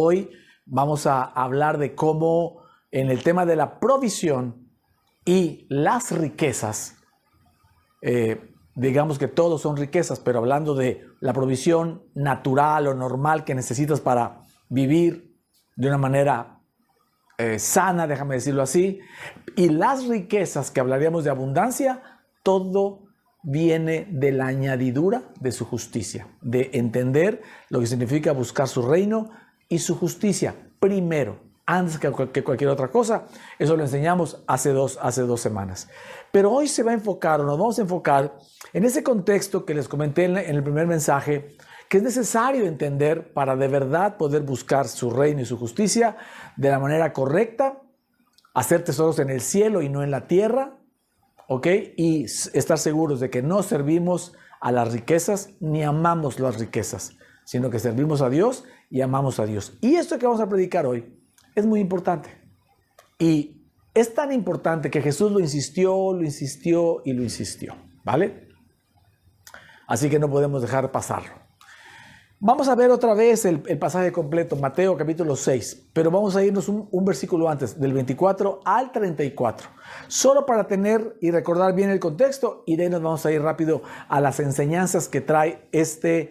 Hoy vamos a hablar de cómo en el tema de la provisión y las riquezas, digamos que todos son riquezas, pero hablando de la provisión natural o normal que necesitas para vivir de una manera sana, déjame decirlo así, y las riquezas que hablaríamos de abundancia, todo viene de la añadidura de su justicia, de entender lo que significa buscar su reino y su justicia primero, antes que cualquier otra cosa. Eso lo enseñamos hace dos semanas. Pero hoy se va a enfocar, o nos vamos a enfocar en ese contexto que les comenté en el primer mensaje, que es necesario entender para de verdad poder buscar su reino y su justicia de la manera correcta, hacer tesoros en el cielo y no en la tierra, ¿ok? Y estar seguros de que no servimos a las riquezas ni amamos las riquezas, sino que servimos a Dios y amamos a Dios. Y esto que vamos a predicar hoy es muy importante. Y es tan importante que Jesús lo insistió, ¿vale? Así que no podemos dejar pasarlo. Vamos a ver otra vez el pasaje completo, Mateo capítulo 6, pero vamos a irnos un versículo antes, del 24 al 34, solo para tener y recordar bien el contexto, y de ahí nos vamos a ir rápido a las enseñanzas que trae este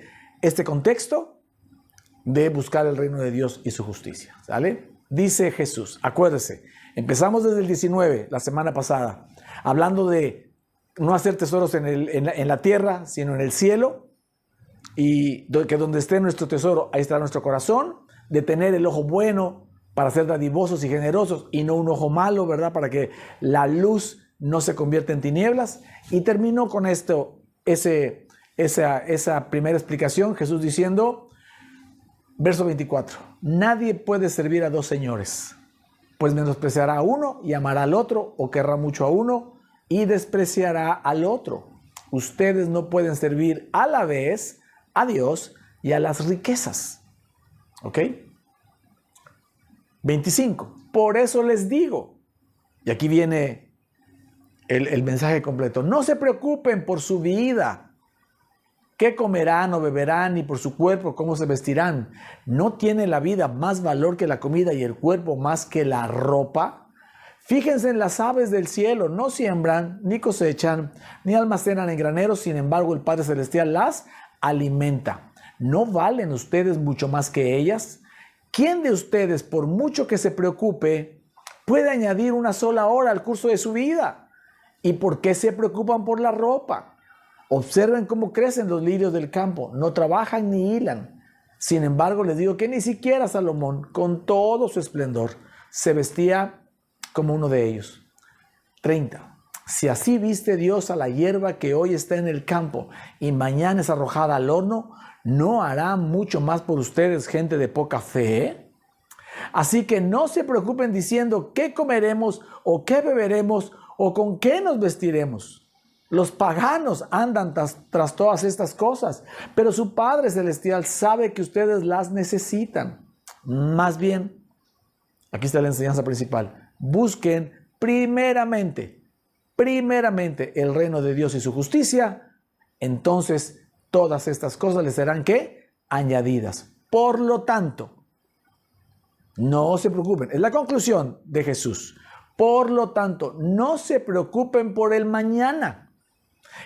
contexto de buscar el reino de Dios y su justicia, ¿sale? Dice Jesús, acuérdese, empezamos desde el 19, la semana pasada, hablando de no hacer tesoros en la tierra, sino en el cielo, y que donde esté nuestro tesoro, ahí estará nuestro corazón, de tener el ojo bueno para ser dadivosos y generosos, y no un ojo malo, ¿verdad? Para que la luz no se convierta en tinieblas. Y terminó con esto, esa primera explicación, Jesús diciendo, verso 24, nadie puede servir a dos señores, pues menospreciará a uno y amará al otro, o querrá mucho a uno y despreciará al otro. Ustedes no pueden servir a la vez a Dios y a las riquezas. ¿Ok? 25. Por eso les digo, y aquí viene el mensaje completo, no se preocupen por su vida, qué comerán o beberán, ni por su cuerpo, cómo se vestirán. ¿No tiene la vida más valor que la comida y el cuerpo más que la ropa? Fíjense en las aves del cielo, no siembran, ni cosechan, ni almacenan en graneros, sin embargo el Padre Celestial las alimenta. ¿No valen ustedes mucho más que ellas? ¿Quién de ustedes, por mucho que se preocupe, puede añadir una sola hora al curso de su vida? ¿Y por qué se preocupan por la ropa? Observen cómo crecen los lirios del campo, no trabajan ni hilan. Sin embargo, les digo que ni siquiera Salomón, con todo su esplendor, se vestía como uno de ellos. 30. Si así viste Dios a la hierba que hoy está en el campo y mañana es arrojada al horno, ¿no hará mucho más por ustedes, gente de poca fe? Así que no se preocupen diciendo qué comeremos o qué beberemos o con qué nos vestiremos. Los paganos andan tras todas estas cosas, pero su Padre Celestial sabe que ustedes las necesitan. Más bien, aquí está la enseñanza principal, busquen primeramente el reino de Dios y su justicia, entonces todas estas cosas les serán ¿qué? Añadidas. Por lo tanto, no se preocupen. Es la conclusión de Jesús. Por lo tanto, no se preocupen por el mañana,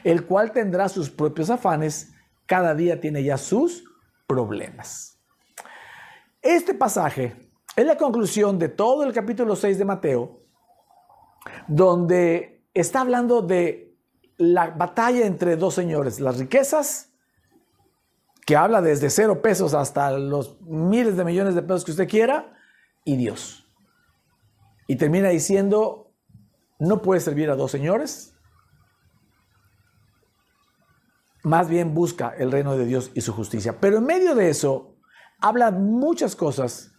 el cual tendrá sus propios afanes. Cada día tiene ya sus problemas. Este pasaje es la conclusión de todo el capítulo 6 de Mateo, donde está hablando de la batalla entre dos señores, las riquezas, que habla desde 0 pesos hasta los miles de millones de pesos que usted quiera, y Dios. Y termina diciendo, no puedes servir a dos señores, más bien busca el reino de Dios y su justicia. Pero en medio de eso, habla muchas cosas,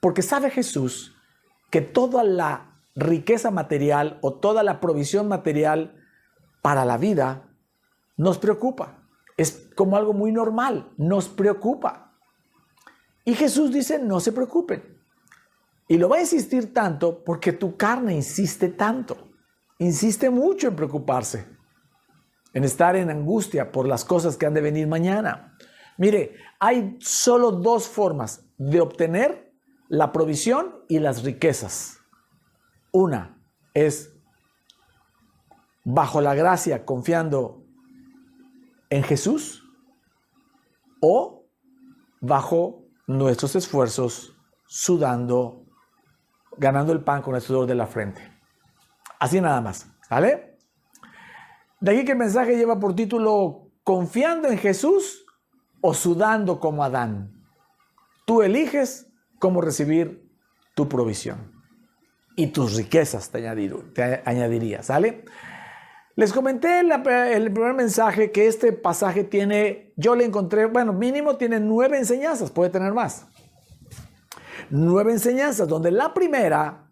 porque sabe Jesús que toda la riqueza material o toda la provisión material para la vida nos preocupa. Es como algo muy normal, nos preocupa. Y Jesús dice, no se preocupen. Y lo va a insistir tanto porque tu carne insiste tanto. Insiste mucho en preocuparse, en estar en angustia por las cosas que han de venir mañana. Mire, hay solo dos formas de obtener la provisión y las riquezas. Una es bajo la gracia, confiando en Jesús, o bajo nuestros esfuerzos, sudando, ganando el pan con el sudor de la frente. Así nada más, ¿vale? De aquí que el mensaje lleva por título Confiando en Jesús o sudando como Adán. Tú eliges cómo recibir tu provisión y tus riquezas te añadiría, ¿sale? Les comenté en el primer mensaje que este pasaje tiene, yo le encontré, bueno, mínimo tiene 9 enseñanzas, puede tener más. 9 enseñanzas, donde la primera,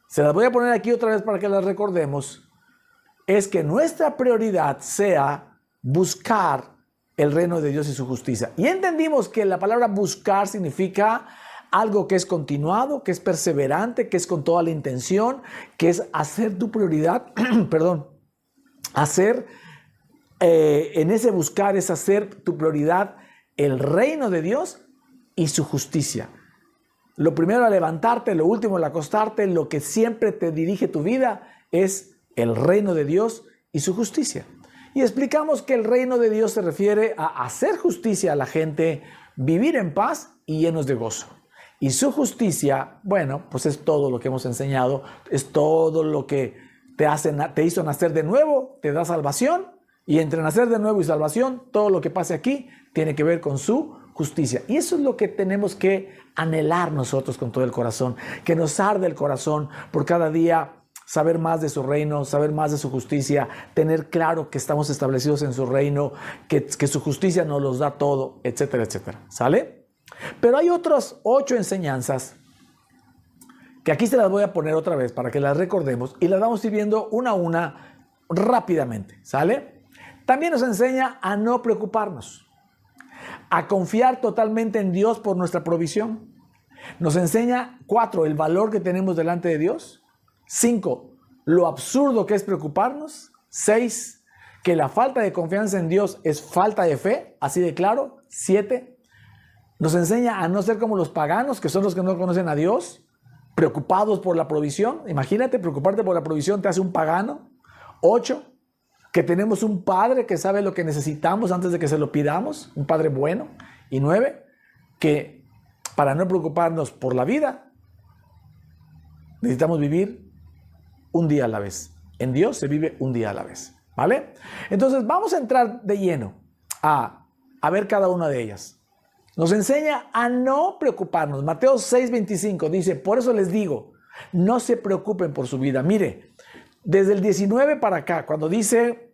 se las voy a poner aquí otra vez para que las recordemos, es que nuestra prioridad sea buscar el reino de Dios y su justicia. Y entendimos que la palabra buscar significa algo que es continuado, que es perseverante, que es con toda la intención, que es hacer tu prioridad, perdón, hacer, en ese buscar es hacer tu prioridad el reino de Dios y su justicia. Lo primero al levantarte, lo último al acostarte, lo que siempre te dirige tu vida es el reino de Dios y su justicia. Y explicamos que el reino de Dios se refiere a hacer justicia a la gente, vivir en paz y llenos de gozo. Y su justicia, bueno, pues es todo lo que hemos enseñado, es todo lo que te hizo nacer de nuevo, te da salvación, y entre nacer de nuevo y salvación, todo lo que pase aquí tiene que ver con su justicia. Y eso es lo que tenemos que anhelar nosotros con todo el corazón, que nos arde el corazón por cada día saber más de su reino, saber más de su justicia, tener claro que estamos establecidos en su reino, que su justicia nos los da todo, etcétera, etcétera. ¿Sale? Pero hay otras 8 enseñanzas que aquí se las voy a poner otra vez para que las recordemos y las vamos a ir viendo una a una rápidamente, ¿sale? También nos enseña a no preocuparnos, a confiar totalmente en Dios por nuestra provisión. Nos enseña 4, el valor que tenemos delante de Dios. 5, lo absurdo que es preocuparnos. 6, que la falta de confianza en Dios es falta de fe, así de claro. 7, nos enseña a no ser como los paganos, que son los que no conocen a Dios, preocupados por la provisión. Imagínate, preocuparte por la provisión te hace un pagano. 8, que tenemos un Padre que sabe lo que necesitamos antes de que se lo pidamos, un Padre bueno. Y 9, que para no preocuparnos por la vida, necesitamos vivir un día a la vez. En Dios se vive un día a la vez, ¿vale? Entonces vamos a entrar de lleno a ver cada una de ellas. Nos enseña a no preocuparnos. Mateo 6:25 dice, por eso les digo, no se preocupen por su vida. Mire, desde el 19 para acá, cuando dice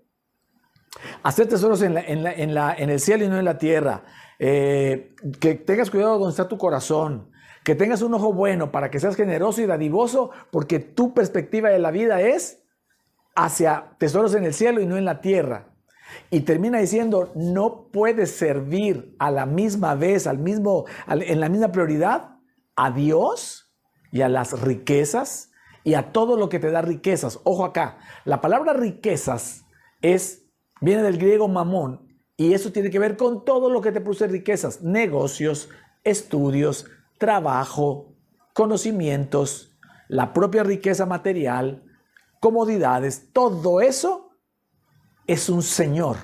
hacer tesoros en el cielo y no en la tierra, que tengas cuidado donde está tu corazón, que tengas un ojo bueno para que seas generoso y dadivoso, porque tu perspectiva de la vida es hacia tesoros en el cielo y no en la tierra. Y termina diciendo, no puedes servir a la misma vez, en la misma prioridad, a Dios y a las riquezas y a todo lo que te da riquezas. Ojo acá, la palabra riquezas viene del griego mamón, y eso tiene que ver con todo lo que te produce riquezas, negocios, estudios, trabajo, conocimientos, la propia riqueza material, comodidades, todo eso es un señor.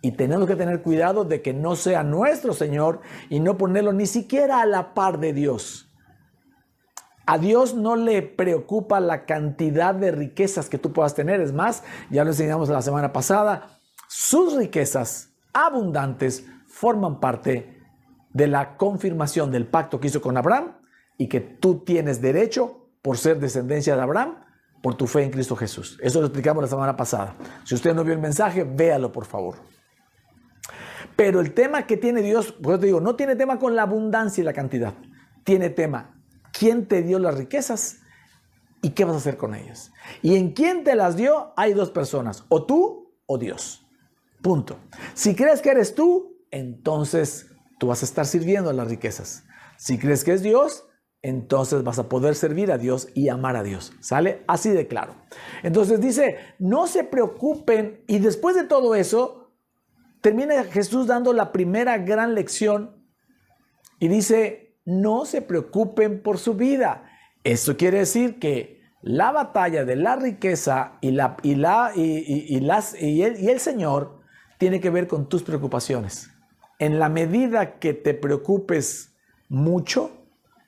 Y tenemos que tener cuidado de que no sea nuestro señor y no ponerlo ni siquiera a la par de Dios. A Dios no le preocupa la cantidad de riquezas que tú puedas tener. Es más, ya lo enseñamos la semana pasada, sus riquezas abundantes forman parte de la confirmación del pacto que hizo con Abraham y que tú tienes derecho por ser descendencia de Abraham por tu fe en Cristo Jesús. Eso lo explicamos la semana pasada. Si usted no vio el mensaje, véalo por favor. Pero el tema que tiene Dios, pues te digo, no tiene tema con la abundancia y la cantidad. Tiene tema, ¿quién te dio las riquezas y qué vas a hacer con ellas? Y en quién te las dio hay 2 personas, o tú o Dios. Punto. Si crees que eres tú, entonces tú vas a estar sirviendo a las riquezas. Si crees que es Dios, entonces vas a poder servir a Dios y amar a Dios. ¿Sale? Así de claro. Entonces dice, no se preocupen, y después de todo eso, termina Jesús dando la primera gran lección y dice, no se preocupen por su vida. Esto quiere decir que la batalla de la riqueza y el Señor tiene que ver con tus preocupaciones. En la medida que te preocupes mucho,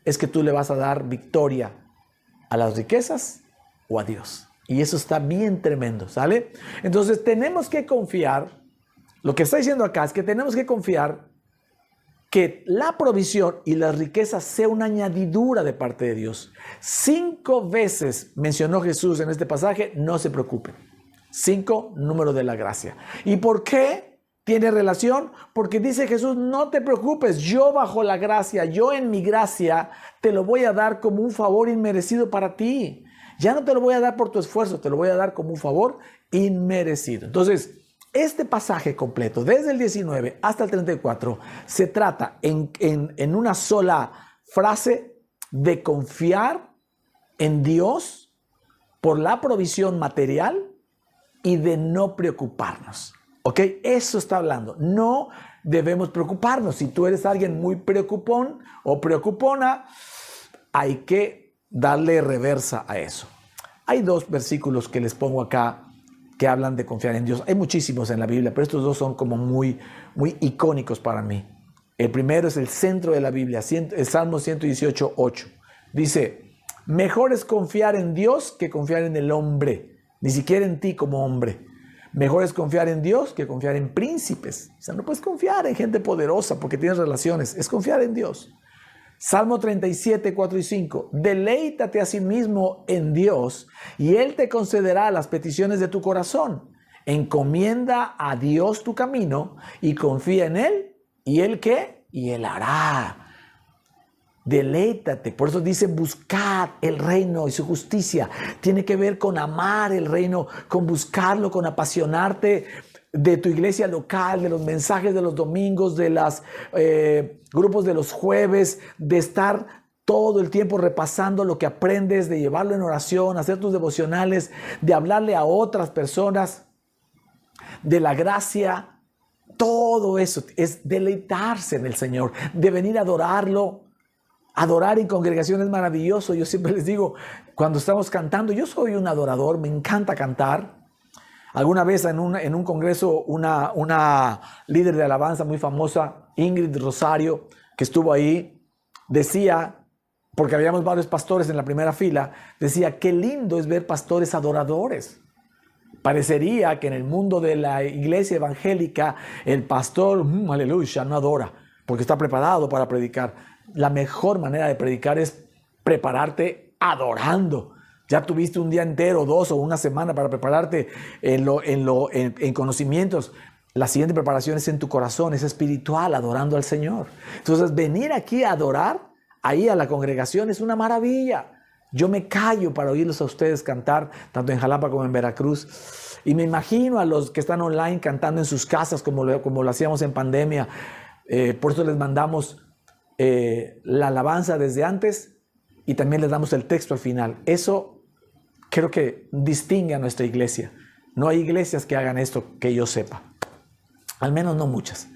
es que tú le vas a dar victoria a las riquezas o a Dios. Y eso está bien tremendo, ¿sale? Entonces tenemos que confiar, lo que está diciendo acá es que tenemos que confiar que la provisión y las riquezas sea una añadidura de parte de Dios. 5 veces mencionó Jesús en este pasaje, no se preocupen. 5, número de la gracia. ¿Y por qué tiene relación? Porque dice Jesús, no te preocupes, yo bajo la gracia, yo en mi gracia te lo voy a dar como un favor inmerecido para ti. Ya no te lo voy a dar por tu esfuerzo, te lo voy a dar como un favor inmerecido. Entonces, este pasaje completo, desde el 19 hasta el 34, se trata en una sola frase de confiar en Dios por la provisión material y de no preocuparnos. ¿Ok? Eso está hablando. No debemos preocuparnos. Si tú eres alguien muy preocupón o preocupona, hay que darle reversa a eso. Hay 2 versículos que les pongo acá que hablan de confiar en Dios. Hay muchísimos en la Biblia, pero estos 2 son como muy icónicos para mí. El primero es el centro de la Biblia, el Salmo 118, 8. Dice, mejor es confiar en Dios que confiar en el hombre, ni siquiera en ti como hombre. Mejor es confiar en Dios que confiar en príncipes. O sea, no puedes confiar en gente poderosa porque tienes relaciones, es confiar en Dios. Salmo 37, 4 y 5. Deleítate a sí mismo en Dios y Él te concederá las peticiones de tu corazón. Encomienda a Dios tu camino y confía en Él. ¿Y Él qué? Y Él hará. Deleítate. Por eso dice buscad el reino y su justicia. Tiene que ver con amar el reino, con buscarlo, con apasionarte de tu iglesia local, de los mensajes de los domingos, de los grupos de los jueves, de estar todo el tiempo repasando lo que aprendes, de llevarlo en oración, hacer tus devocionales, de hablarle a otras personas de la gracia. Todo eso es deleitarse en el Señor, de venir a adorarlo. Adorar en congregación es maravilloso. Yo siempre les digo, cuando estamos cantando, yo soy un adorador, me encanta cantar. Alguna vez en un congreso, una líder de alabanza muy famosa, Ingrid Rosario, que estuvo ahí, decía, porque habíamos varios pastores en la primera fila, decía, qué lindo es ver pastores adoradores. Parecería que en el mundo de la iglesia evangélica, el pastor, aleluya, no adora, porque está preparado para predicar. La mejor manera de predicar es prepararte adorando. Ya tuviste un día entero, 2 o una semana para prepararte en conocimientos. La siguiente preparación es en tu corazón, es espiritual, adorando al Señor. Entonces, venir aquí a adorar, ahí a la congregación, es una maravilla. Yo me callo para oírlos a ustedes cantar, tanto en Jalapa como en Veracruz. Y me imagino a los que están online cantando en sus casas, como lo hacíamos en pandemia. Por eso les mandamos la alabanza desde antes y también les damos el texto al final. Eso creo que distingue a nuestra iglesia. No hay iglesias que hagan esto que yo sepa. Al menos no muchas.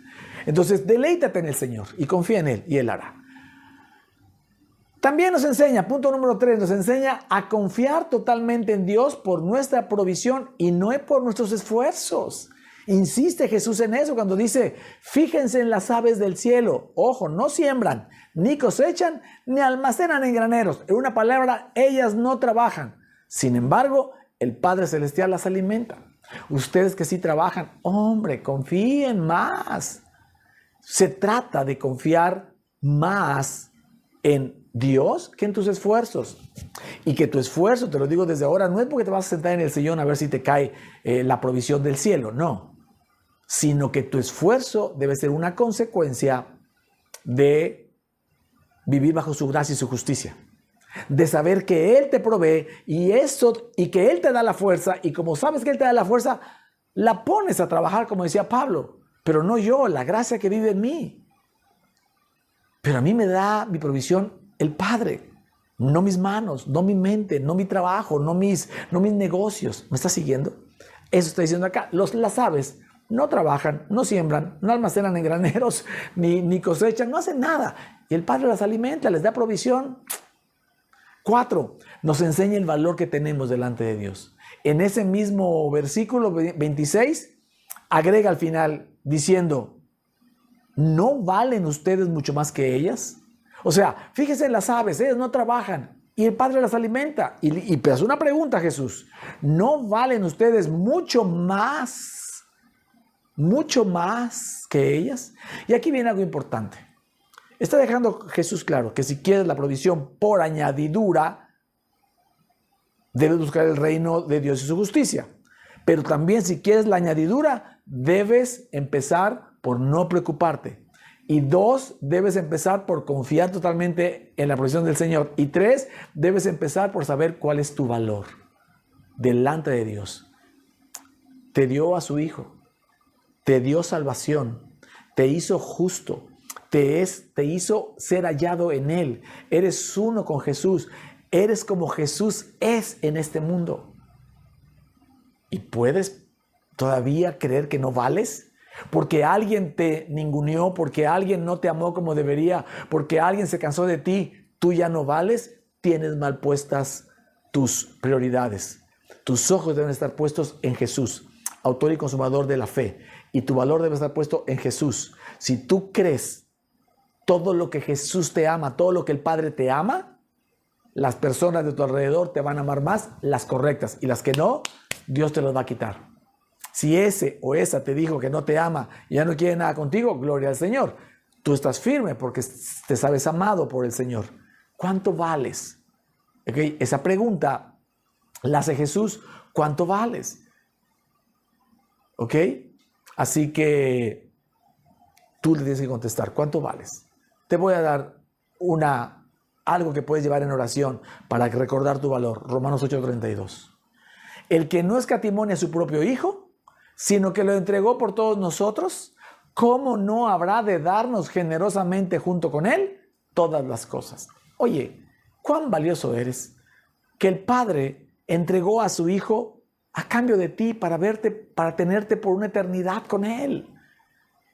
Entonces, deleítate en el Señor y confía en Él y Él hará. También nos enseña, punto número 3, nos enseña a confiar totalmente en Dios por nuestra provisión y no por nuestros esfuerzos. Insiste Jesús en eso cuando dice, fíjense en las aves del cielo. Ojo, no siembran, ni cosechan, ni almacenan en graneros. En una palabra, ellas no trabajan. Sin embargo, el Padre Celestial las alimenta. Ustedes que sí trabajan, hombre, confíen más. Se trata de confiar más en Dios que en tus esfuerzos. Y que tu esfuerzo, te lo digo desde ahora, no es porque te vas a sentar en el sillón a ver si te cae la provisión del cielo, no. Sino que tu esfuerzo debe ser una consecuencia de vivir bajo su gracia y su justicia. De saber que Él te provee y que Él te da la fuerza, y como sabes que Él te da la fuerza, la pones a trabajar, como decía Pablo, pero no yo, la gracia que vive en mí. Pero a mí me da mi provisión el Padre, no mis manos, no mi mente, no mi trabajo, no mis negocios. ¿Me estás siguiendo? Eso está diciendo acá. Las aves no trabajan, no siembran, no almacenan en graneros, ni cosechan, no hacen nada. Y el Padre las alimenta, les da provisión. 4, nos enseña el valor que tenemos delante de Dios. En ese mismo versículo 26, agrega al final diciendo, ¿no valen ustedes mucho más que ellas? O sea, fíjense en las aves, ellas no trabajan y el Padre las alimenta. Y hace una pregunta a Jesús, ¿no valen ustedes mucho más que ellas? Y aquí viene algo importante. Está dejando Jesús claro que si quieres la provisión por añadidura, debes buscar el reino de Dios y su justicia. Pero también si quieres la añadidura, debes empezar por no preocuparte. Y 2, debes empezar por confiar totalmente en la provisión del Señor. Y 3, debes empezar por saber cuál es tu valor delante de Dios. Te dio a su Hijo, te dio salvación, te hizo justo, te hizo ser hallado en Él. Eres uno con Jesús. Eres como Jesús es en este mundo. ¿Y puedes todavía creer que no vales? Porque alguien te ninguneó, porque alguien no te amó como debería, porque alguien se cansó de ti, tú ya no vales. Tienes mal puestas tus prioridades. Tus ojos deben estar puestos en Jesús, autor y consumador de la fe. Y tu valor debe estar puesto en Jesús. Si tú crees todo lo que Jesús te ama, todo lo que el Padre te ama, las personas de tu alrededor te van a amar más, las correctas, y las que no, Dios te las va a quitar. Si ese o esa te dijo que no te ama y ya no quiere nada contigo, gloria al Señor. Tú estás firme porque te sabes amado por el Señor. ¿Cuánto vales? ¿Okay? Esa pregunta la hace Jesús. ¿Cuánto vales? ¿Ok? Así que tú le tienes que contestar. ¿Cuánto vales? Te voy a dar algo que puedes llevar en oración para recordar tu valor. Romanos 8:32. El que no escatimó a su propio Hijo, sino que lo entregó por todos nosotros, ¿cómo no habrá de darnos generosamente junto con Él todas las cosas? Oye, ¿cuán valioso eres? Que el Padre entregó a su Hijo a cambio de ti para tenerte por una eternidad con Él.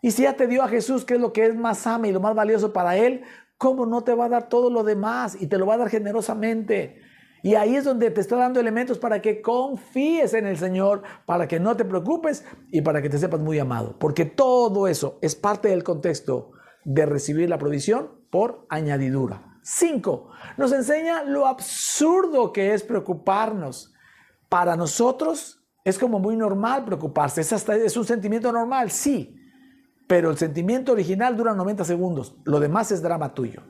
Y si ya te dio a Jesús, que es lo que es más ama y lo más valioso para Él, ¿cómo no te va a dar todo lo demás? Y te lo va a dar generosamente. Y ahí es donde te está dando elementos para que confíes en el Señor, para que no te preocupes y para que te sepas muy amado. Porque todo eso es parte del contexto de recibir la provisión por añadidura. 5. Nos enseña lo absurdo que es preocuparnos. Para nosotros es como muy normal preocuparse. Es un sentimiento normal, sí. Pero el sentimiento original dura 90 segundos. Lo demás es drama tuyo.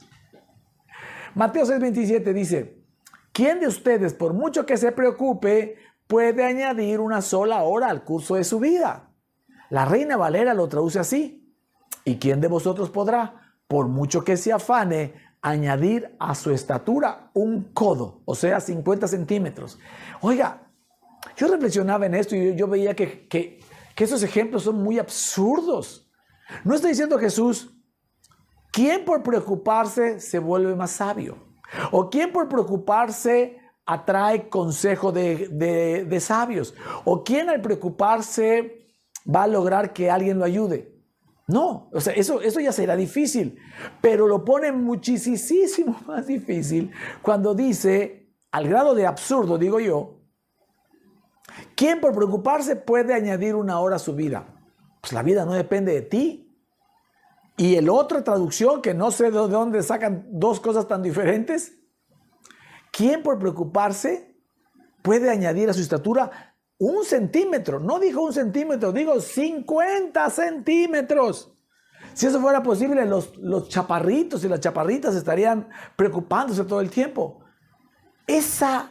Mateo 6:27 dice: ¿quién de ustedes, por mucho que se preocupe, puede añadir una sola hora al curso de su vida? La Reina Valera lo traduce así: ¿y quién de vosotros podrá, por mucho que se afane, añadir a su estatura un codo, o sea, 50 centímetros? Oiga, yo reflexionaba en esto y yo veía que esos ejemplos son muy absurdos. No está diciendo Jesús: ¿quién por preocuparse se vuelve más sabio? ¿O quién por preocuparse atrae consejo de sabios? ¿O quién al preocuparse va a lograr que alguien lo ayude? No, o sea, eso ya será difícil, pero lo pone muchísimo más difícil cuando dice, al grado de absurdo, digo yo, ¿quién por preocuparse puede añadir una hora a su vida? Pues la vida no depende de ti. Y el otra traducción, que no sé de dónde sacan dos cosas tan diferentes. ¿Quién por preocuparse puede añadir a su estatura 1 centímetro? No dijo 1 centímetro, digo 50 centímetros. Si eso fuera posible, los chaparritos y las chaparritas estarían preocupándose todo el tiempo. Esos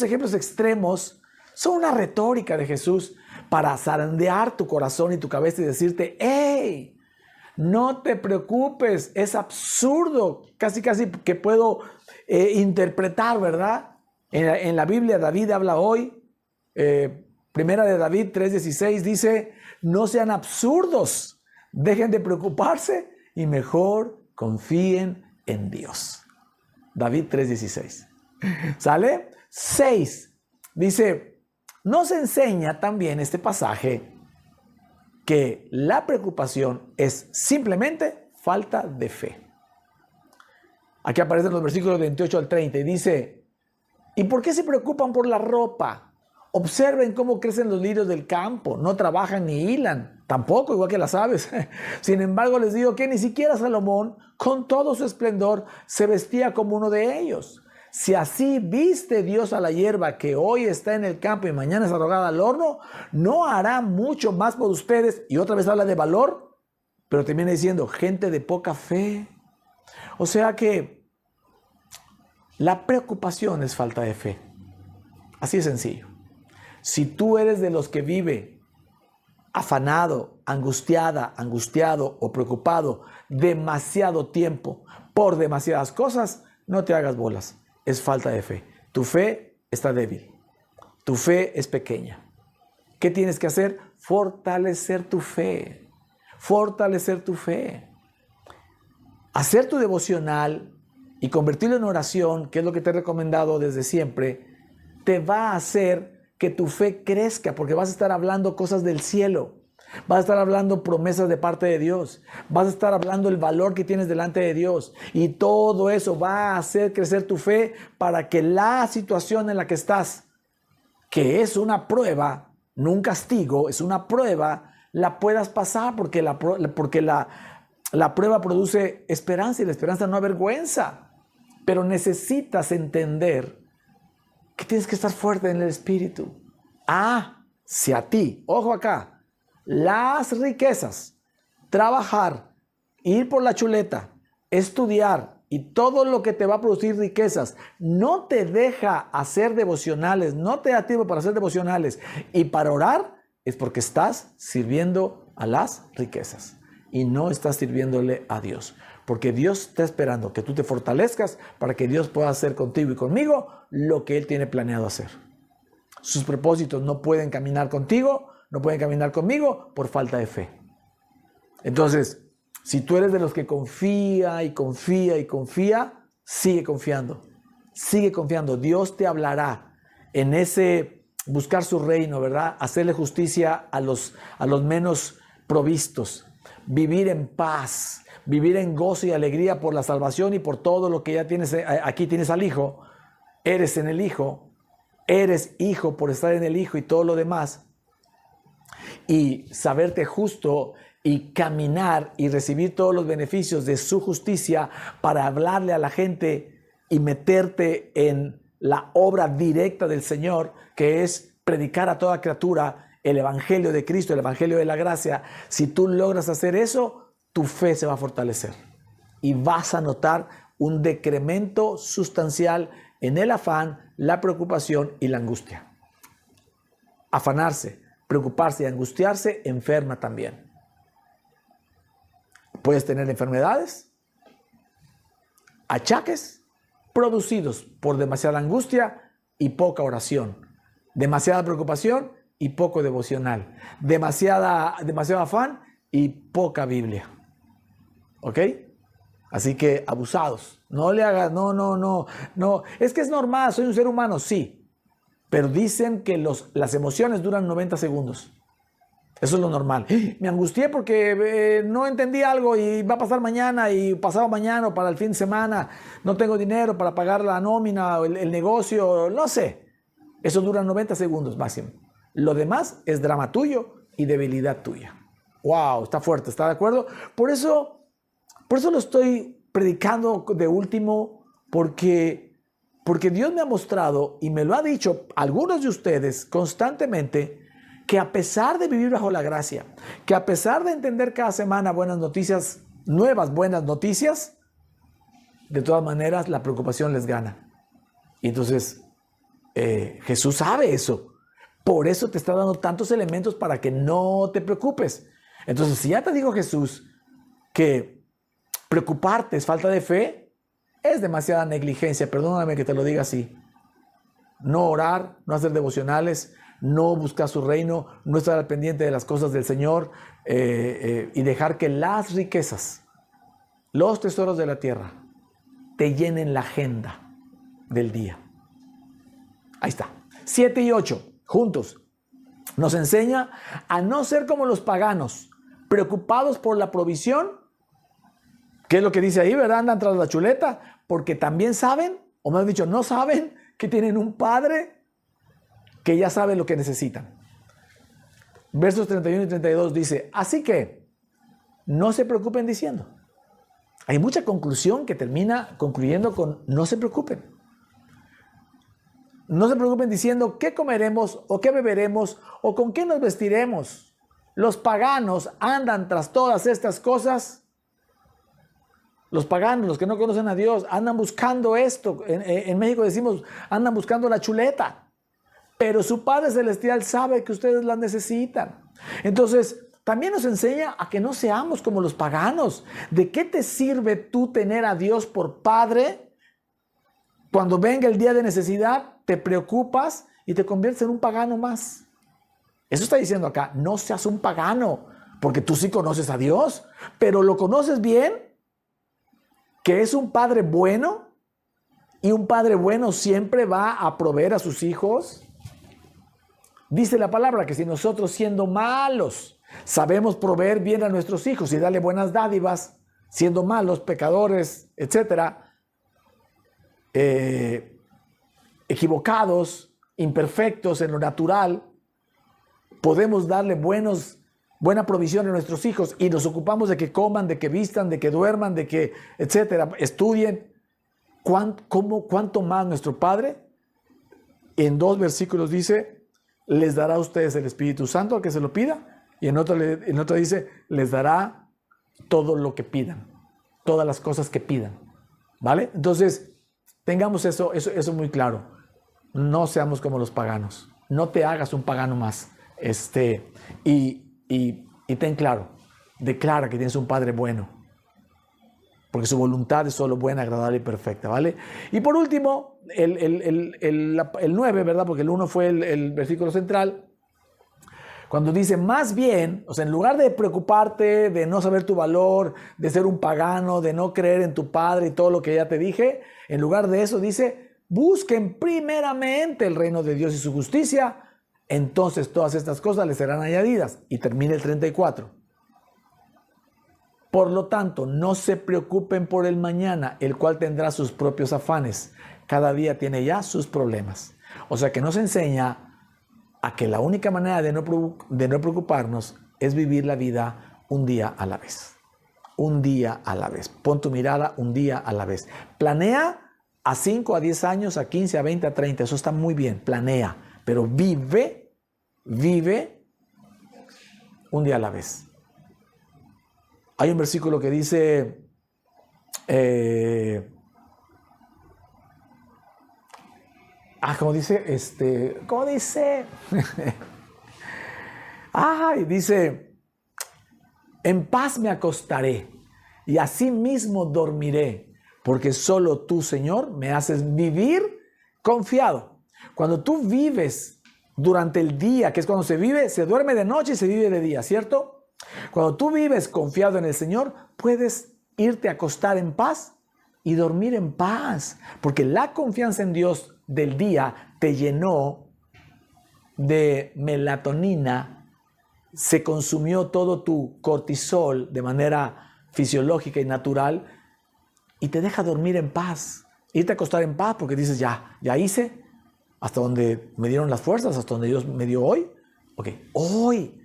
ejemplos extremos son una retórica de Jesús para zarandear tu corazón y tu cabeza y decirte: ¡hey! No te preocupes, es absurdo. Casi que puedo interpretar, ¿verdad? En la Biblia David habla hoy, Primera de David 3:16 dice: no sean absurdos, dejen de preocuparse y mejor confíen en Dios. David 3:16. ¿Sale? 6. Dice: Nos enseña también este pasaje que la preocupación es simplemente falta de fe. Aquí aparecen los versículos 28 al 30 y dice: ¿y por qué se preocupan por la ropa? Observen cómo crecen los lirios del campo, no trabajan ni hilan, tampoco igual que las aves. Sin embargo, les digo que ni siquiera Salomón, con todo su esplendor, se vestía como uno de ellos. Si así viste Dios a la hierba que hoy está en el campo y mañana es arrojada al horno, ¿no hará mucho más por ustedes? Y otra vez habla de valor, pero termina diciendo, gente de poca fe. O sea que la preocupación es falta de fe. Así de sencillo. Si tú eres de los que vive afanado, angustiada, angustiado o preocupado demasiado tiempo por demasiadas cosas, no te hagas bolas. Es falta de fe. Tu fe está débil. Tu fe es pequeña. ¿Qué tienes que hacer? Fortalecer tu fe. Fortalecer tu fe. Hacer tu devocional y convertirlo en oración, que es lo que te he recomendado desde siempre, te va a hacer que tu fe crezca, porque vas a estar hablando cosas del cielo. Vas a estar hablando promesas de parte de Dios. Vas a estar hablando el valor que tienes delante de Dios. Y todo eso va a hacer crecer tu fe para que la situación en la que estás, que es una prueba, no un castigo, es una prueba, la puedas pasar, porque la prueba produce esperanza y la esperanza no avergüenza. Pero necesitas entender que tienes que estar fuerte en el espíritu. Si a ti, ojo acá, las riquezas, trabajar, ir por la chuleta, estudiar y todo lo que te va a producir riquezas no te deja hacer devocionales, no te da tiempo para hacer devocionales y para orar, es porque estás sirviendo a las riquezas y no estás sirviéndole a Dios. Porque Dios está esperando que tú te fortalezcas para que Dios pueda hacer contigo y conmigo lo que Él tiene planeado hacer. Sus propósitos no pueden caminar contigo, no pueden caminar conmigo por falta de fe. Entonces, si tú eres de los que confía y confía y confía, sigue confiando. Sigue confiando. Dios te hablará en ese buscar su reino, ¿verdad? Hacerle justicia a los menos provistos. Vivir en paz. Vivir en gozo y alegría por la salvación y por todo lo que ya tienes. Aquí tienes al Hijo. Eres en el Hijo. Eres hijo por estar en el Hijo y todo lo demás. Y saberte justo y caminar y recibir todos los beneficios de su justicia para hablarle a la gente y meterte en la obra directa del Señor, que es predicar a toda criatura el Evangelio de Cristo, el Evangelio de la gracia. Si tú logras hacer eso, tu fe se va a fortalecer y vas a notar un decremento sustancial en el afán, la preocupación y la angustia. Afanarse, preocuparse y angustiarse enferma también. Puedes tener enfermedades, achaques producidos por demasiada angustia y poca oración, demasiada preocupación y poco devocional, demasiado afán y poca Biblia. ¿Ok? Así que abusados. No le hagas, no. Es que es normal, soy un ser humano, sí. Pero dicen que las emociones duran 90 segundos. Eso es lo normal. Me angustié porque no entendí algo y va a pasar mañana y pasado mañana o para el fin de semana. No tengo dinero para pagar la nómina o el negocio, no sé. Eso dura 90 segundos máximo. Lo demás es drama tuyo y debilidad tuya. Wow, está fuerte, ¿está de acuerdo? Por eso lo estoy predicando de último, porque Dios me ha mostrado y me lo ha dicho algunos de ustedes constantemente, que a pesar de vivir bajo la gracia, que a pesar de entender cada semana buenas noticias, nuevas buenas noticias, de todas maneras la preocupación les gana. Y entonces Jesús sabe eso. Por eso te está dando tantos elementos para que no te preocupes. Entonces, si ya te dijo Jesús que preocuparte es falta de fe, es demasiada negligencia, perdóname que te lo diga así. No orar, no hacer devocionales, no buscar su reino, no estar al pendiente de las cosas del Señor y dejar que las riquezas, los tesoros de la tierra, te llenen la agenda del día. Ahí está. 7 y 8. juntos. Nos enseña a no ser como los paganos, preocupados por la provisión. ¿Qué es lo que dice ahí, verdad? Andan tras la chuleta, porque también saben, o más dicho, no saben que tienen un Padre que ya sabe lo que necesitan. Versos 31 y 32 dice, así que no se preocupen diciendo. Hay mucha conclusión que termina concluyendo con no se preocupen. No se preocupen diciendo qué comeremos o qué beberemos o con qué nos vestiremos. Los paganos andan tras todas estas cosas. Los paganos, los que no conocen a Dios, andan buscando esto. En México decimos, andan buscando la chuleta. Pero su Padre Celestial sabe que ustedes la necesitan. Entonces, también nos enseña a que no seamos como los paganos. ¿De qué te sirve tú tener a Dios por Padre? Cuando venga el día de necesidad, te preocupas y te conviertes en un pagano más. Eso está diciendo acá, no seas un pagano, porque tú sí conoces a Dios, pero lo conoces bien, que es un Padre bueno, y un Padre bueno siempre va a proveer a sus hijos. Dice la palabra que si nosotros siendo malos sabemos proveer bien a nuestros hijos y darle buenas dádivas, siendo malos, pecadores, etcétera, equivocados, imperfectos en lo natural, podemos darle buena provisión a nuestros hijos y nos ocupamos de que coman, de que vistan, de que duerman, de que, etcétera, estudien. ¿Cuánto más nuestro Padre? En 2 versículos dice, les dará a ustedes el Espíritu Santo al que se lo pida, y en otro dice, les dará todo lo que pidan, todas las cosas que pidan, ¿vale? Entonces, tengamos eso muy claro. No seamos como los paganos, no te hagas un pagano más, y ten claro, declara que tienes un Padre bueno, porque su voluntad es solo buena, agradable y perfecta, ¿vale? Y por último, el 9, ¿verdad? Porque el 1 fue el versículo central. Cuando dice, más bien, o sea, en lugar de preocuparte, de no saber tu valor, de ser un pagano, de no creer en tu Padre y todo lo que ya te dije, en lugar de eso dice, busquen primeramente el reino de Dios y su justicia, entonces todas estas cosas les serán añadidas. Y termina el 34. Por lo tanto, no se preocupen por el mañana, el cual tendrá sus propios afanes. Cada día tiene ya sus problemas. O sea que nos enseña a que la única manera de no preocuparnos es vivir la vida un día a la vez. Un día a la vez. Pon tu mirada un día a la vez. Planea a 5, a 10 años, a 15, a 20, a 30. Eso está muy bien. Planea. Pero vive un día a la vez. Hay un versículo que dice, ¿cómo dice? ¿Cómo dice? Dice, en paz me acostaré y asimismo dormiré, porque solo tú, Señor, me haces vivir confiado. Cuando tú vives durante el día, que es cuando se vive, se duerme de noche y se vive de día, ¿cierto? Cuando tú vives confiado en el Señor, puedes irte a acostar en paz y dormir en paz, porque la confianza en Dios del día te llenó de melatonina, se consumió todo tu cortisol de manera fisiológica y natural y te deja dormir en paz, irte a acostar en paz porque dices, ya hice hasta donde me dieron las fuerzas, hasta donde Dios me dio hoy. Ok, hoy,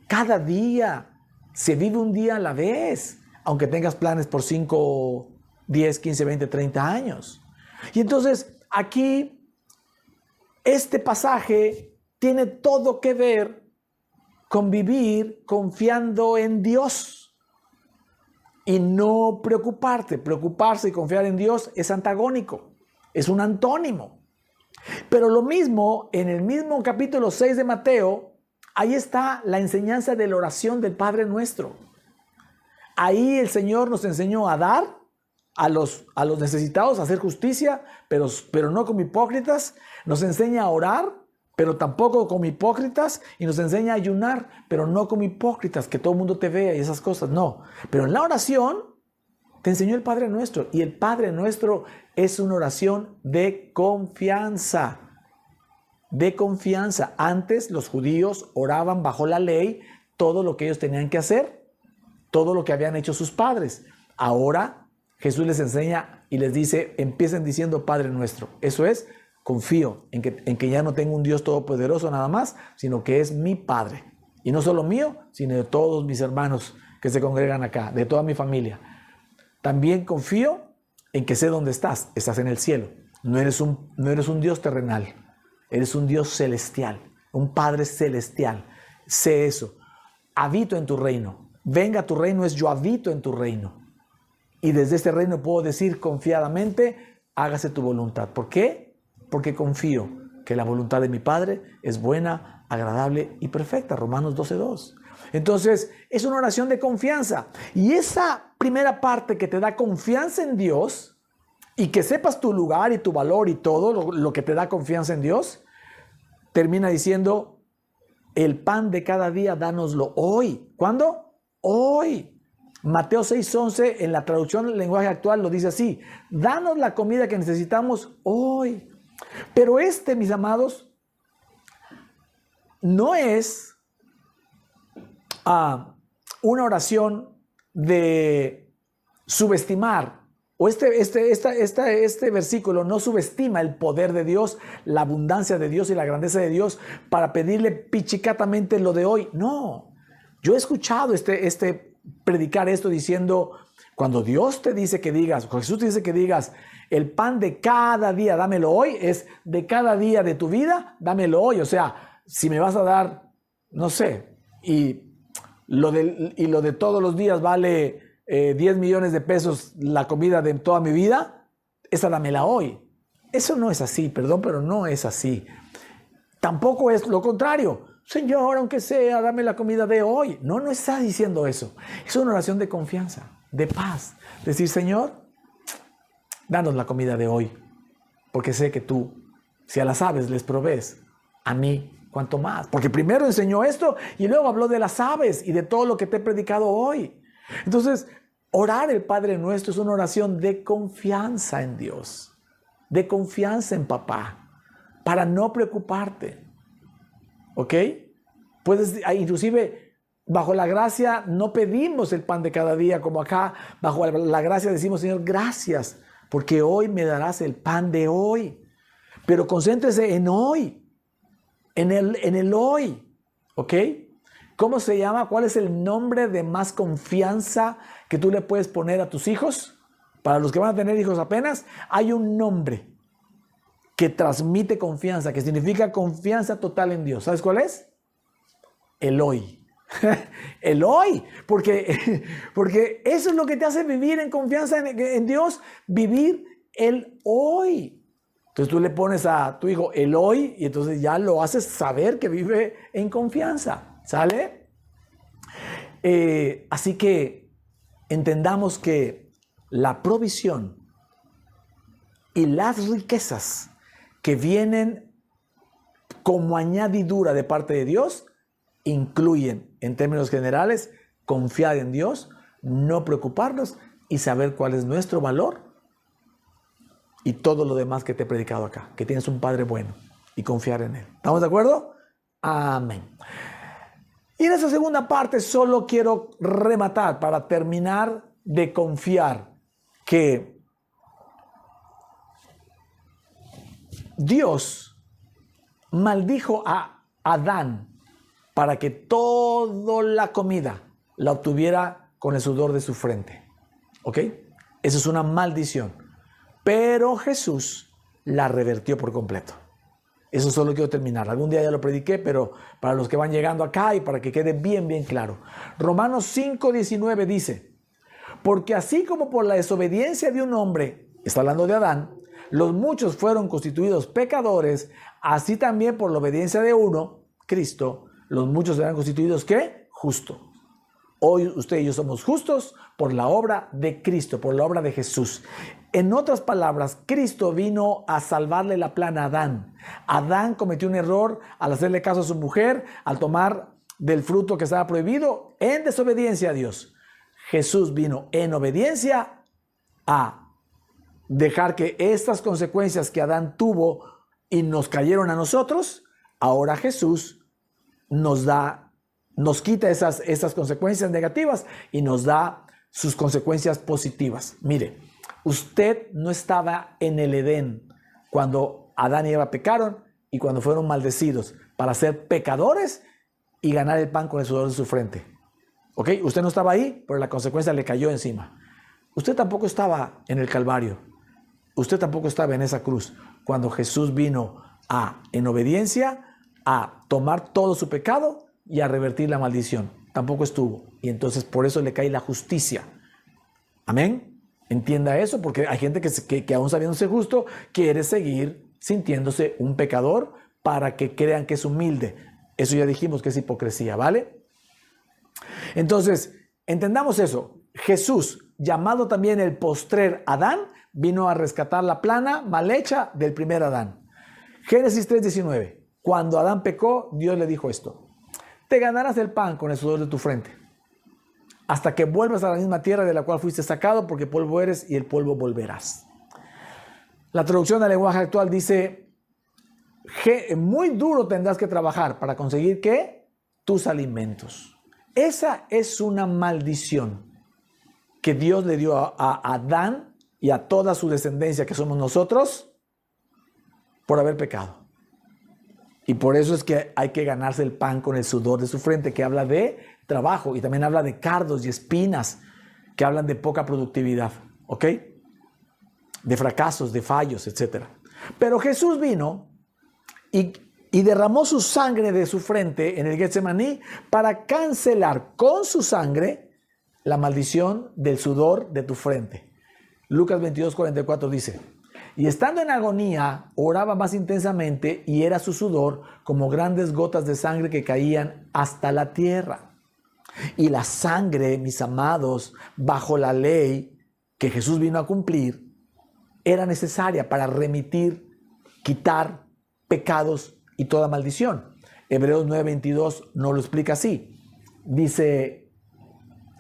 cada día, se vive un día a la vez, aunque tengas planes por 5, 10, 15, 20, 30 años. Y entonces, aquí, este pasaje tiene todo que ver con vivir confiando en Dios y no preocuparte. Preocuparse y confiar en Dios es antagónico, es un antónimo. Pero lo mismo, en el mismo capítulo 6 de Mateo, ahí está la enseñanza de la oración del Padre Nuestro. Ahí el Señor nos enseñó a dar a los necesitados, a hacer justicia, pero no como hipócritas. Nos enseña a orar, pero tampoco como hipócritas. Y nos enseña a ayunar, pero no como hipócritas, que todo el mundo te vea y esas cosas. No, pero en la oración te enseñó el Padre Nuestro. Y el Padre Nuestro es una oración de confianza. de confianza. Antes los judíos oraban bajo la ley todo lo que ellos tenían que hacer, todo lo que habían hecho sus padres. Ahora Jesús les enseña y les dice, empiecen diciendo Padre nuestro. Eso es, confío en que ya no tengo un Dios todopoderoso nada más, sino que es mi Padre. Y no solo mío, sino de todos mis hermanos que se congregan acá, de toda mi familia. También confío en que sé dónde estás. Estás en el cielo. No eres un Dios terrenal. Eres un Dios celestial, un Padre celestial. Sé eso. Habito en tu reino. Venga tu reino es yo habito en tu reino. Y desde este reino puedo decir confiadamente, hágase tu voluntad. ¿Por qué? Porque confío que la voluntad de mi Padre es buena, agradable y perfecta. Romanos 12:2. Entonces, es una oración de confianza. Y esa primera parte que te da confianza en Dios y que sepas tu lugar y tu valor y todo lo que te da confianza en Dios, termina diciendo, el pan de cada día, dánoslo hoy. ¿Cuándo? Hoy. Mateo 6:11 en la traducción del lenguaje actual lo dice así, danos la comida que necesitamos hoy. Pero mis amados, no es una oración de subestimar, o este versículo no subestima el poder de Dios, la abundancia de Dios y la grandeza de Dios para pedirle pichicatamente lo de hoy. No, yo he escuchado predicar esto diciendo, cuando Dios te dice que digas, cuando Jesús te dice que digas, el pan de cada día, dámelo hoy, es de cada día de tu vida, dámelo hoy. O sea, si me vas a dar, no sé, y lo de todos los días vale 10 millones de pesos la comida de toda mi vida, esa dámela hoy. Eso no es así, perdón, pero no es así. Tampoco es lo contrario. Señor, aunque sea, dame la comida de hoy. No está diciendo eso. Es una oración de confianza, de paz. Decir, Señor, danos la comida de hoy, porque sé que tú, si a las aves les provees, a mí, ¿cuánto más? Porque primero enseñó esto y luego habló de las aves y de todo lo que te he predicado hoy. Entonces, orar el Padre Nuestro es una oración de confianza en Dios, de confianza en papá, para no preocuparte. ¿Ok? Puedes, inclusive, bajo la gracia no pedimos el pan de cada día, como acá, bajo la gracia decimos, Señor, gracias, porque hoy me darás el pan de hoy. Pero concéntrese en hoy, en el hoy. ¿Ok? ¿Cómo se llama? ¿Cuál es el nombre de más confianza que tú le puedes poner a tus hijos? Para los que van a tener hijos apenas, hay un nombre que transmite confianza, que significa confianza total en Dios. ¿Sabes cuál es? El hoy. El hoy. Porque eso es lo que te hace vivir en confianza en Dios, vivir el hoy. Entonces tú le pones a tu hijo el hoy y entonces ya lo haces saber que vive en confianza. ¿Sale? Así que entendamos que la provisión y las riquezas que vienen como añadidura de parte de Dios incluyen, en términos generales, confiar en Dios, no preocuparnos y saber cuál es nuestro valor y todo lo demás que te he predicado acá, que tienes un Padre bueno y confiar en Él. ¿Estamos de acuerdo? Amén. Y en esa segunda parte solo quiero rematar para terminar de confiar que Dios maldijo a Adán para que toda la comida la obtuviera con el sudor de su frente. ¿Ok? Eso es una maldición. Pero Jesús la revertió por completo. Eso solo quiero terminar. Algún día ya lo prediqué, pero para los que van llegando acá y para que quede bien, bien claro. Romanos 5:19 dice, porque así como por la desobediencia de un hombre, está hablando de Adán, los muchos fueron constituidos pecadores, así también por la obediencia de uno, Cristo, los muchos serán constituidos, ¿qué? Justos. Hoy usted y yo somos justos por la obra de Cristo, por la obra de Jesús. En otras palabras, Cristo vino a salvarle la plana a Adán. Adán cometió un error al hacerle caso a su mujer, al tomar del fruto que estaba prohibido, en desobediencia a Dios. Jesús vino en obediencia a dejar que estas consecuencias que Adán tuvo y nos cayeron a nosotros, ahora Jesús nos quita esas consecuencias negativas y nos da sus consecuencias positivas. Mire, usted no estaba en el Edén cuando Adán y Eva pecaron y cuando fueron maldecidos para ser pecadores y ganar el pan con el sudor de su frente. ¿Ok? Usted no estaba ahí, pero la consecuencia le cayó encima. Usted tampoco estaba en el Calvario. Usted tampoco estaba en esa cruz cuando Jesús vino en obediencia, a tomar todo su pecado y a revertir la maldición. Tampoco estuvo. Y entonces por eso le cae la justicia. Amén. Entienda eso, porque hay gente que aún sabiéndose justo, quiere seguir sintiéndose un pecador para que crean que es humilde. Eso ya dijimos que es hipocresía, ¿vale? Entonces, entendamos eso. Jesús, llamado también el postrer Adán, vino a rescatar la plana mal hecha del primer Adán. Génesis 3:19. Cuando Adán pecó, Dios le dijo esto: te ganarás el pan con el sudor de tu frente, hasta que vuelvas a la misma tierra de la cual fuiste sacado, porque polvo eres y el polvo volverás. La traducción al lenguaje actual dice: muy duro tendrás que trabajar para conseguir ¿qué? Tus alimentos. Esa es una maldición que Dios le dio a Adán y a toda su descendencia, que somos nosotros, por haber pecado. Y por eso es que hay que ganarse el pan con el sudor de su frente, que habla de trabajo y también habla de cardos y espinas, que hablan de poca productividad, ¿ok? De fracasos, de fallos, etc. Pero Jesús vino y derramó su sangre de su frente en el Getsemaní para cancelar con su sangre la maldición del sudor de tu frente. Lucas 22:44 dice: y estando en agonía, oraba más intensamente y era su sudor como grandes gotas de sangre que caían hasta la tierra. Y la sangre, mis amados, bajo la ley que Jesús vino a cumplir, era necesaria para remitir, quitar pecados y toda maldición. Hebreos 9:22 nos lo explica así. Dice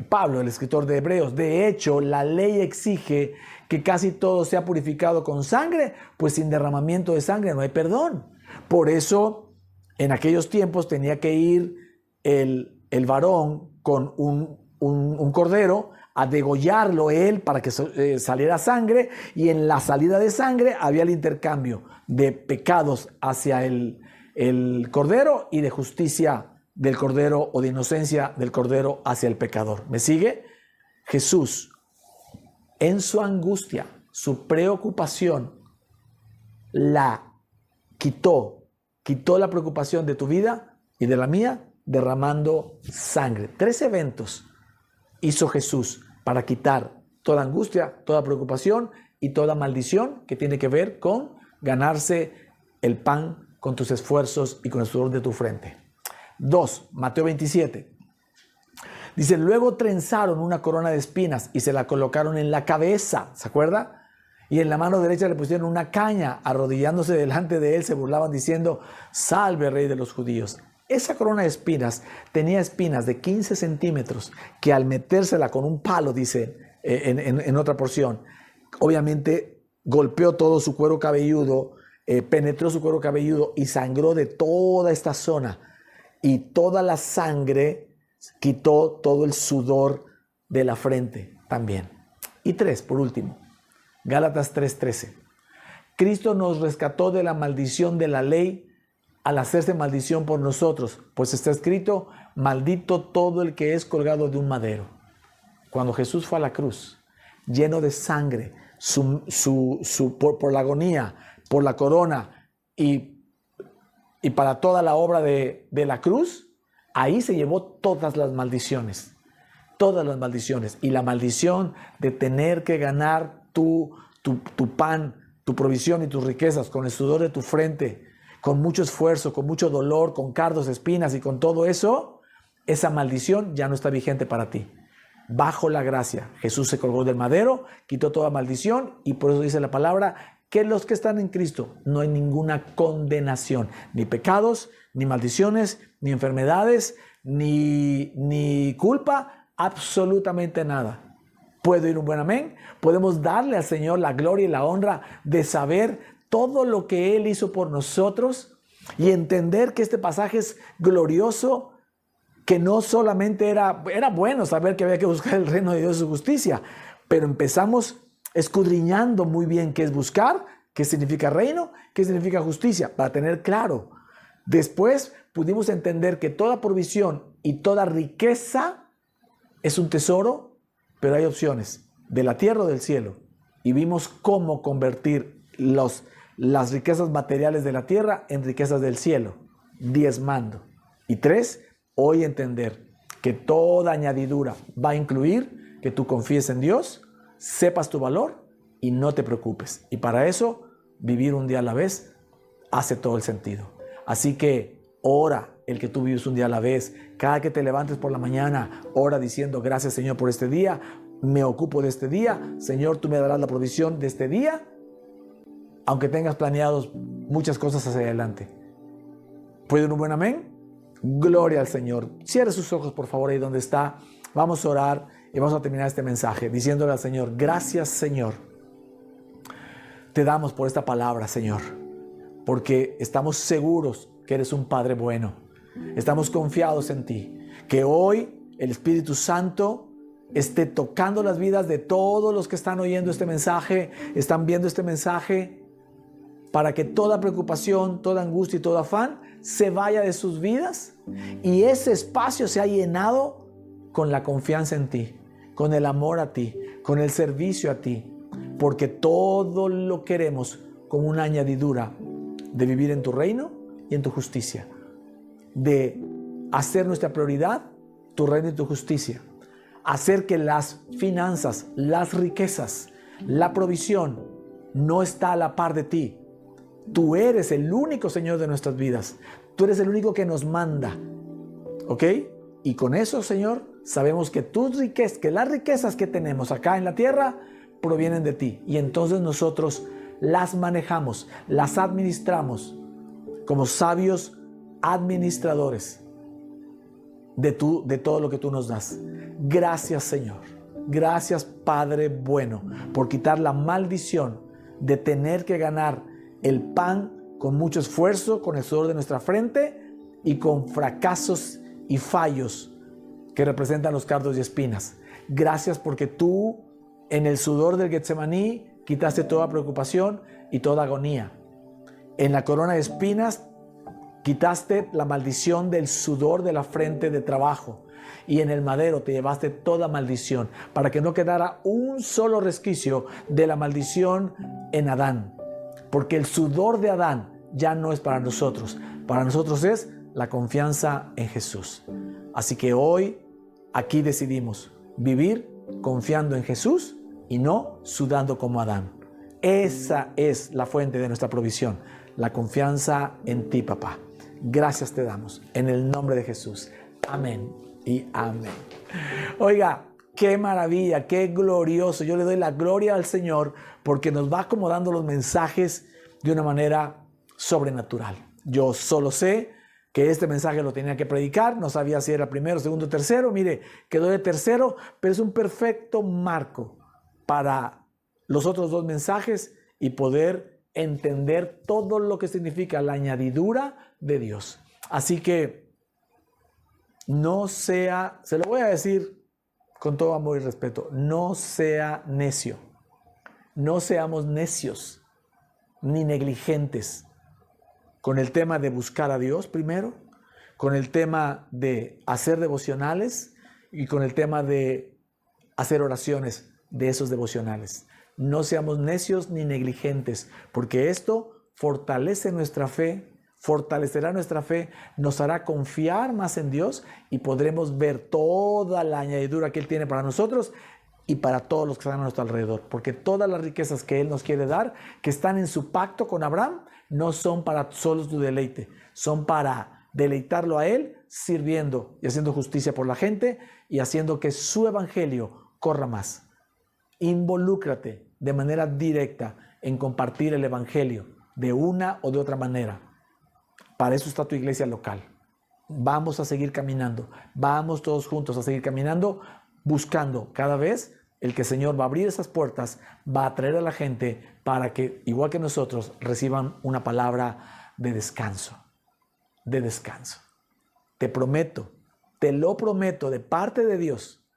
Pablo, el escritor de Hebreos: de hecho, la ley exige que casi todo sea purificado con sangre, pues sin derramamiento de sangre no hay perdón. Por eso, en aquellos tiempos tenía que ir el varón con un cordero a degollarlo él para que saliera sangre, y en la salida de sangre había el intercambio de pecados hacia el cordero y de justicia del cordero o de inocencia del cordero hacia el pecador. ¿Me sigue? Jesús, en su angustia, su preocupación, la quitó la preocupación de tu vida y de la mía, derramando sangre. 3 eventos hizo Jesús para quitar toda angustia, toda preocupación y toda maldición que tiene que ver con ganarse el pan con tus esfuerzos y con el sudor de tu frente. 2, Mateo 27. Dice: luego trenzaron una corona de espinas y se la colocaron en la cabeza, ¿se acuerda? Y en la mano derecha le pusieron una caña. Arrodillándose delante de él se burlaban diciendo: salve, rey de los judíos. Esa corona de espinas tenía espinas de 15 centímetros que al metérsela con un palo, dice en otra porción, obviamente golpeó todo su cuero cabelludo, penetró su cuero cabelludo y sangró de toda esta zona. Y toda la sangre quitó todo el sudor de la frente también. Y 3, por último, Gálatas 3:13. Cristo nos rescató de la maldición de la ley al hacerse maldición por nosotros, pues está escrito: maldito todo el que es colgado de un madero. Cuando Jesús fue a la cruz, lleno de sangre, por la agonía, por la corona y para toda la obra de la cruz, ahí se llevó todas las maldiciones. Todas las maldiciones. Y la maldición de tener que ganar tu pan, tu provisión y tus riquezas con el sudor de tu frente, con mucho esfuerzo, con mucho dolor, con cardos, espinas y con todo eso, esa maldición ya no está vigente para ti. Bajo la gracia, Jesús se colgó del madero, quitó toda maldición, y por eso dice la palabra que los que están en Cristo no hay ninguna condenación, ni pecados, ni maldiciones, ni enfermedades, ni culpa, absolutamente nada. ¿Puedo ir un buen amén? Podemos darle al Señor la gloria y la honra de saber todo lo que Él hizo por nosotros y entender que este pasaje es glorioso, que no solamente era bueno saber que había que buscar el reino de Dios y su justicia, pero empezamos escudriñando muy bien qué es buscar, qué significa reino, qué significa justicia, para tener claro. Después pudimos entender que toda provisión y toda riqueza es un tesoro, pero hay opciones, de la tierra o del cielo. Y vimos cómo convertir las riquezas materiales de la tierra en riquezas del cielo, diezmando. Y 3, hoy entender que toda añadidura va a incluir que tú confíes en Dios, sepas tu valor y no te preocupes. Y para eso, vivir un día a la vez hace todo el sentido. Así que ora el que tú vives un día a la vez. Cada que te levantes por la mañana, ora diciendo: gracias, Señor, por este día. Me ocupo de este día. Señor, tú me darás la provisión de este día, aunque tengas planeados muchas cosas hacia adelante. ¿Puede un buen amén? Gloria al Señor. Cierre sus ojos, por favor, ahí donde está. Vamos a orar y vamos a terminar este mensaje diciéndole al Señor: gracias, Señor. Te damos por esta palabra, Señor, porque estamos seguros que eres un Padre bueno. Estamos confiados en ti. Que hoy el Espíritu Santo esté tocando las vidas de todos los que están oyendo este mensaje, están viendo este mensaje, para que toda preocupación, toda angustia y todo afán se vaya de sus vidas y ese espacio se ha llenado con la confianza en ti, con el amor a ti, con el servicio a ti, porque todo lo queremos como una añadidura de vivir en tu reino y en tu justicia, de hacer nuestra prioridad tu reino y tu justicia, hacer que las finanzas, las riquezas, la provisión no está a la par de ti. Tú eres el único Señor de nuestras vidas. Tú eres el único que nos manda. ¿Ok? Y con eso, Señor, sabemos que que las riquezas que tenemos acá en la tierra provienen de ti. Y entonces nosotros las manejamos, las administramos como sabios administradores de todo lo que tú nos das. Gracias, Señor. Gracias, Padre bueno, por quitar la maldición de tener que ganar el pan con mucho esfuerzo, con el sudor de nuestra frente y con fracasos y fallos que representan los cardos y espinas. Gracias porque tú en el sudor del Getsemaní quitaste toda preocupación y toda agonía. En la corona de espinas quitaste la maldición del sudor de la frente de trabajo. Y en el madero te llevaste toda maldición para que no quedara un solo resquicio de la maldición en Adán. Porque el sudor de Adán ya no es para nosotros. Para nosotros es la confianza en Jesús. Así que hoy aquí decidimos vivir confiando en Jesús y no sudando como Adán. Esa es la fuente de nuestra provisión, la confianza en ti, papá. Gracias te damos en el nombre de Jesús. Amén y amén. Oiga, qué maravilla, qué glorioso. Yo le doy la gloria al Señor porque nos va acomodando los mensajes de una manera sobrenatural. Yo solo sé que este mensaje lo tenía que predicar. No sabía si era primero, segundo, tercero. Mire, quedó de tercero, pero es un perfecto marco para los otros 2 mensajes y poder entender todo lo que significa la añadidura de Dios. Así que no sea, se lo voy a decir con todo amor y respeto, no sea necio. No seamos necios ni negligentes con el tema de buscar a Dios primero, con el tema de hacer devocionales y con el tema de hacer oraciones de esos devocionales. No seamos necios ni negligentes, porque esto fortalece nuestra fe, fortalecerá nuestra fe, nos hará confiar más en Dios y podremos ver toda la añadidura que Él tiene para nosotros y para todos los que están a nuestro alrededor. Porque todas las riquezas que Él nos quiere dar, que están en su pacto con Abraham, no son para solo tu deleite, son para deleitarlo a Él, sirviendo y haciendo justicia por la gente y haciendo que su evangelio corra más. Involúcrate de manera directa en compartir el evangelio de una o de otra manera. Para eso está tu iglesia local. Vamos a seguir caminando. Vamos todos juntos a seguir caminando, buscando cada vez el que el Señor va a abrir esas puertas, va a atraer a la gente para que, igual que nosotros, reciban una palabra de descanso. De descanso. Te prometo, te lo prometo de parte de Dios,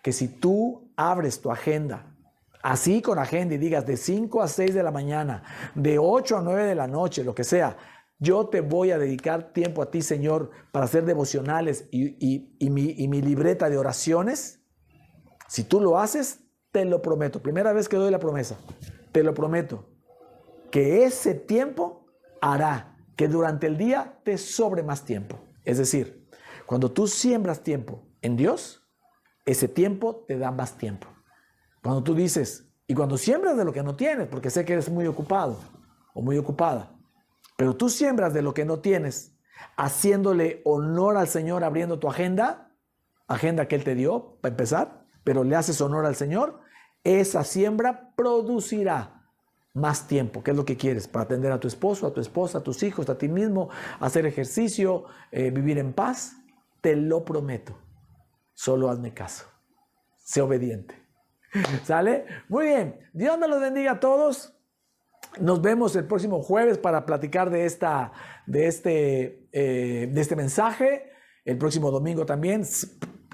que si tú abres tu agenda, así con agenda y digas de 5 a 6 de la mañana, de 8 a 9 de la noche, lo que sea, yo te voy a dedicar tiempo a ti, Señor, para hacer devocionales y mi libreta de oraciones. Si tú lo haces, te lo prometo. Primera vez que doy la promesa, te lo prometo, que ese tiempo hará que durante el día te sobre más tiempo. Es decir, cuando tú siembras tiempo en Dios, ese tiempo te da más tiempo. Cuando tú dices, y cuando siembras de lo que no tienes, porque sé que eres muy ocupado o muy ocupada, pero tú siembras de lo que no tienes, haciéndole honor al Señor, abriendo tu agenda que Él te dio, para empezar, pero le haces honor al Señor, esa siembra producirá más tiempo. ¿Qué es lo que quieres? Para atender a tu esposo, a tu esposa, a tus hijos, a ti mismo, hacer ejercicio, vivir en paz. Te lo prometo. Solo hazme caso. Sé obediente. ¿Sale? Muy bien. Dios me los bendiga a todos. Nos vemos el próximo jueves para platicar de este mensaje. El próximo domingo también.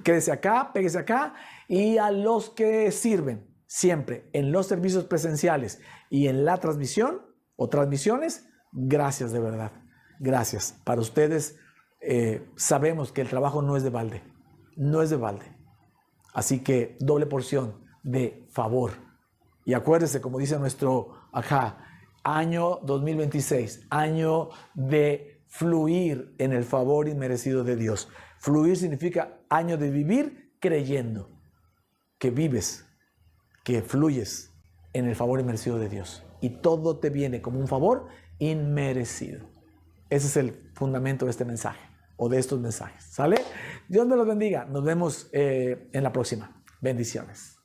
Quédese acá, péguese acá. Y a los que sirven siempre en los servicios presenciales y en la transmisión o transmisiones, gracias de verdad. Gracias. Para ustedes sabemos que el trabajo no es de balde. No es de balde. Así que doble porción de favor. Y acuérdese, como dice nuestro año 2026, año de fluir en el favor inmerecido de Dios. Fluir significa año de vivir creyendo que vives, que fluyes en el favor inmerecido de Dios. Y todo te viene como un favor inmerecido. Ese es el fundamento de este mensaje o de estos mensajes. ¿Sale? Dios me los bendiga. Nos vemos en la próxima. Bendiciones.